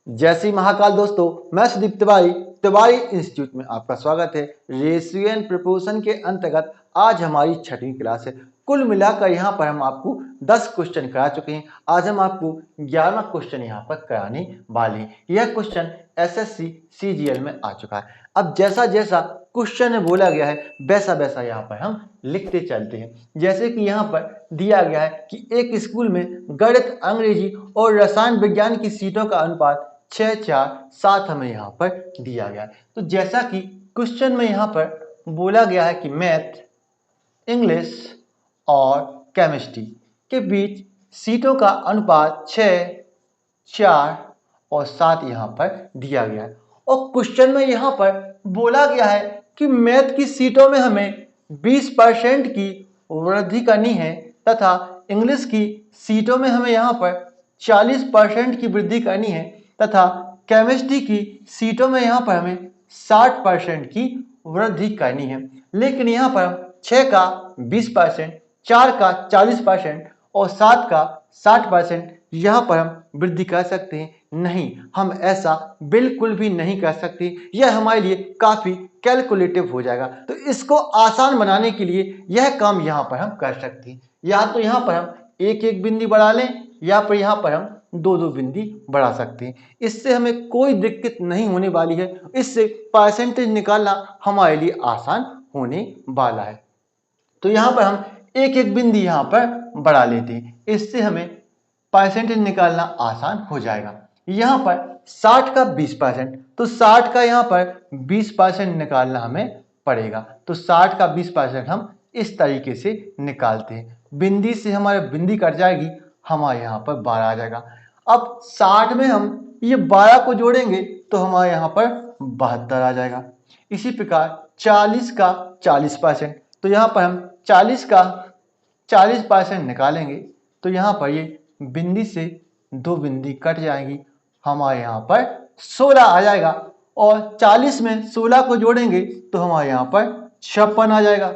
जय श्री महाकाल दोस्तों, मैं सुदीप तिवारी तिवारी इंस्टीट्यूट में आपका स्वागत है। रेशियो एंड प्रोपोर्शन के अंतर्गत आज हमारी 6वीं क्लास है। कुल मिलाकर यहाँ पर हम आपको 10 क्वेश्चन करा चुके हैं। आज हम आपको 11वां क्वेश्चन यहाँ पर कराने वाले हैं। यह क्वेश्चन एसएससी सीजीएल में आ चुका है। अब जैसा जैसा क्वेश्चन में बोला गया है वैसा वैसा यहाँ पर हम लिखते चलते हैं। जैसे कि यहाँ पर दिया गया है कि एक स्कूल में गणित, अंग्रेजी और रसायन विज्ञान की सीटों का अनुपात 6:4:7 हमें यहाँ पर दिया गया है। तो जैसा कि क्वेश्चन में यहाँ पर बोला गया है कि मैथ, इंग्लिश और केमिस्ट्री के बीच सीटों का अनुपात 6, 4 और 7 यहाँ पर दिया गया है। और क्वेश्चन में यहाँ पर बोला गया है कि मैथ की सीटों में हमें 20% की वृद्धि करनी है तथा इंग्लिश की सीटों में हमें यहाँ पर 40% की वृद्धि करनी है तथा केमिस्ट्री की सीटों में यहाँ पर हमें 60% की वृद्धि करनी है। लेकिन यहाँ पर 6 का 20%, 4 का 40% और 7 का 60% यहाँ पर हम वृद्धि कर सकते हैं। नहीं, हम ऐसा बिल्कुल भी नहीं कर सकते। यह हमारे लिए काफ़ी कैलकुलेटिव हो जाएगा। तो इसको आसान बनाने के लिए यह काम यहाँ पर हम कर सकते हैं। या तो यहाँ पर हम एक एक बिंदी बढ़ा लें या फिर यहाँ पर हम दो दो बिंदी बढ़ा सकते हैं। इससे हमें कोई दिक्कत नहीं होने वाली है। इससे परसेंटेज निकालना हमारे लिए आसान होने वाला है। तो यहाँ पर हम एक एक बिंदी यहाँ पर बढ़ा लेते हैं। इससे हमें परसेंटेज निकालना आसान हो जाएगा। यहाँ पर 60 का 20%, तो 60 का यहाँ पर 20% निकालना हमें पड़ेगा। तो 60 का 20% हम इस तरीके से निकालते हैं। बिंदी से हमारे बिंदी कट जाएगी, हमारे यहाँ पर 12 आ जाएगा। अब 60 में हम ये 12 को जोड़ेंगे तो हमारे यहाँ पर 72 आ जाएगा। इसी प्रकार 40 का 40%, तो यहाँ पर हम 40 का 40% निकालेंगे तो यहाँ पर ये बिंदी से दो बिंदी कट जाएंगी, हमारे यहाँ पर 16 आ जाएगा। और 40 में 16 को जोड़ेंगे तो हमारे यहाँ पर 56 आ जाएगा।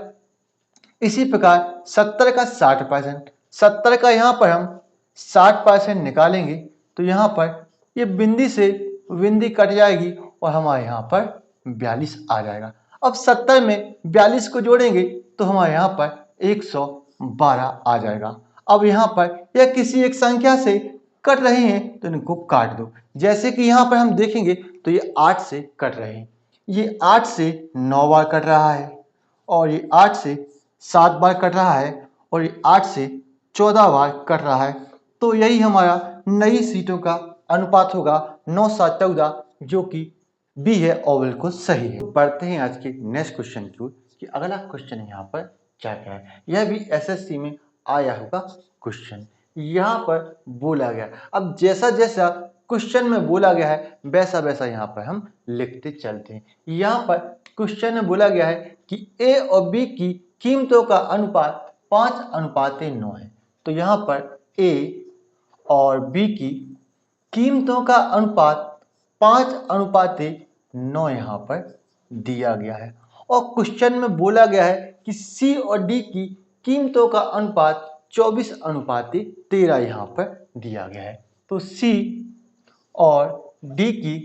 इसी प्रकार 70 का 60%, 70 का यहाँ पर हम 60% निकालेंगे तो यहाँ पर ये बिंदी से बिंदी कट जाएगी और हमारे यहाँ पर 42 आ जाएगा। अब 70 में 42 को जोड़ेंगे तो हमारे यहाँ पर 112 आ जाएगा। अब यहाँ पर यह किसी एक संख्या से कट रहे हैं तो इनको काट दो। जैसे कि यहाँ पर हम देखेंगे तो ये 8 से कट रहे हैं। ये 8 से 9 बार कट रहा है और ये 8 से 7 बार कट रहा है और ये 8 से 14 बार कट रहा है। तो यही हमारा नई सीटों का अनुपात होगा 9, 7, 14, जो कि बी है और बिल्कुल सही है। बढ़ते हैं आज के नेक्स्ट क्वेश्चन की ओर कि अगला क्वेश्चन यहाँ पर क्या क्या है। यह भी एसएससी में आया होगा क्वेश्चन। यहाँ पर बोला गया, अब जैसा जैसा क्वेश्चन में बोला गया है वैसा वैसा यहाँ पर हम लिखते चलते हैं। यहाँ पर क्वेश्चन में बोला गया है कि ए और बी की कीमतों का अनुपात 5:9 है। तो यहाँ पर ए और बी की कीमतों का अनुपात 5:9 यहाँ पर दिया गया है। और क्वेश्चन में बोला गया है कि सी और डी की कीमतों का अनुपात 24:13 यहाँ पर दिया गया है। तो सी और डी की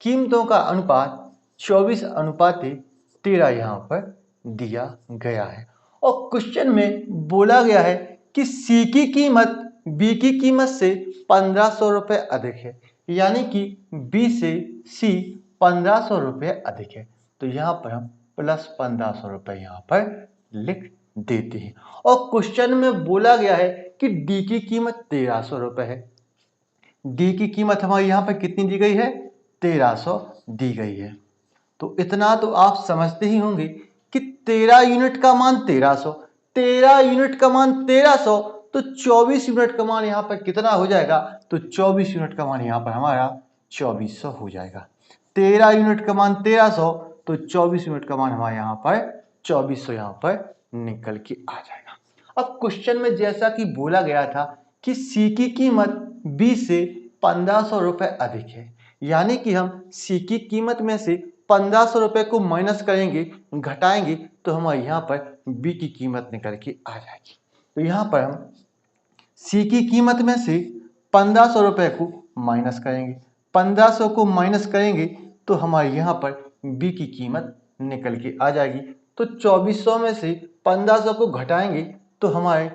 कीमतों का अनुपात 24:13 यहाँ पर दिया गया है। और क्वेश्चन में बोला गया है कि सी की कीमत बी की कीमत से 1500 रुपये अधिक है, यानी कि बी से सी 1500 रुपये अधिक है। तो यहाँ पर हम प्लस 1500 रुपये यहाँ पर लिख देते हैं। और क्वेश्चन में बोला गया है कि डी की कीमत 1300 रुपये है। डी की कीमत हमारी यहाँ पर कितनी दी गई है? 1300 दी गई है। तो इतना तो आप समझते ही होंगे कि 13 यूनिट का मान 1300, 13 यूनिट का मान 1300, तो 24 यूनिट का मान यहाँ पर कितना हो जाएगा? तो 24 यूनिट का मान यहाँ पर हमारा 2400 हो जाएगा। 13 यूनिट का मान 1300, तो 24 यूनिट का मान हमारे यहाँ पर 2400 यहाँ पर निकल के आ जाएगा। अब क्वेश्चन में जैसा कि बोला गया था कि सी की कीमत बी से 1500 रुपये अधिक है, यानी कि हम सी की कीमत में से 1500 रुपये को माइनस करेंगे, घटाएंगे, तो हमारे यहाँ पर बी की कीमत निकल के आ जाएगी। तो यहाँ पर हम सी की कीमत में से 1500 रुपये को माइनस करेंगे, 1500 को माइनस करेंगे तो हमारे यहाँ पर बी की कीमत निकल के आ जाएगी। तो 2400 में से 1500 को घटाएंगे तो हमारे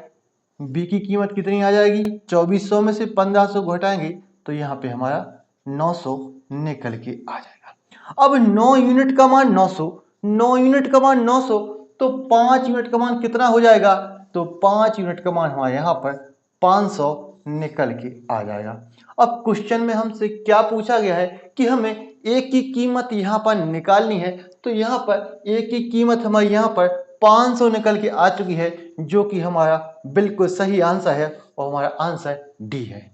बी की कीमत कितनी आ जाएगी? 2400 में से 1500 घटाएंगे तो यहाँ पे हमारा 900 निकल के आ जाएगा। अब 9 यूनिट का मान 900, 9 यूनिट का मान 900, तो 5 यूनिट का मान कितना हो जाएगा? तो 5 यूनिट का मान हमारे यहाँ पर 500 निकल के आ जाएगा। अब क्वेश्चन में हमसे क्या पूछा गया है कि हमें ए की कीमत यहाँ पर निकालनी है। तो यहाँ पर ए की कीमत हमारे यहाँ पर 500 निकल के आ चुकी है, जो कि हमारा बिल्कुल सही आंसर है और हमारा आंसर डी है।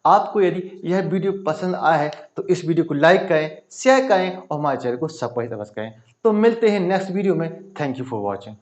आपको यदि यह वीडियो पसंद आया है तो इस वीडियो को लाइक करें, शेयर करें और हमारे चैनल को सब्सक्राइब करें। तो मिलते हैं नेक्स्ट वीडियो में। Thank you for watching.